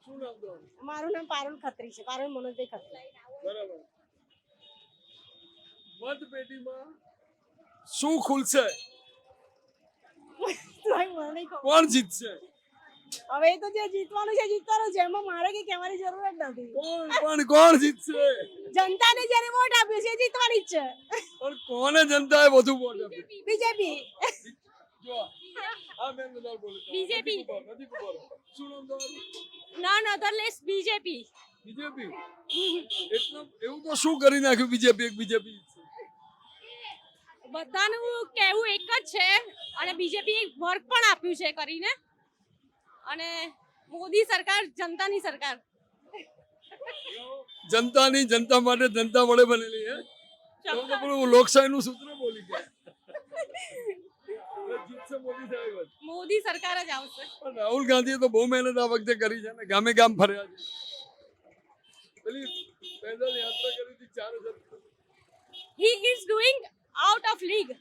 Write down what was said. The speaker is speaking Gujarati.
શું નામ તમારું? મારું નામ પારુલ ખત્રી છે, પારુલ મનોજભાઈ ખત્રી. બરાબર. મતપેટીમાં શું ખુલશે? મને નહીં ખબર. કોણ જીતશે? હવે એ તો જે જીતવાનું છે જીતવાનું છે, એમાં મારે કઈ કહેવાની જરૂર જ નથી. કોણ જીતશે? જનતાને જ્યારે વોટ આપ્યો છે એ જીતવાની જ છે. પણ કોને જનતાએ વધુ વોટ આપ્યો? બીજેપી. જો આ બેન બધા બોલે બીજેપી. નથી ખબર. શું નામ તમારું? નન અધરલેસ બીજેપી. બીજેપી. એટલે એવું તો શું કરી નાખ્યું બીજેપી? બધાનું કહેવું એક જ છે અને બીજેપી વર્ક પણ આપ્યું છે કરીને, અને મોદી સરકાર જનતાની સરકાર. જનતા માટે જનતા વડે બનેલી હે. તો પેલું લોકશાહીનું સૂત્ર બોલી ગયા. જીતશે મોદી સાહેબ જ. મોદી સરકાર જ આવશે. પણ રાહુલ ગાંધીએ તો બહુ મહેનત આ વખતે કરી છે ને, ગામે ગામ ફર્યા છે. પેલી પેદલ યાત્રા કરી હતી 4000. He is doing out of league.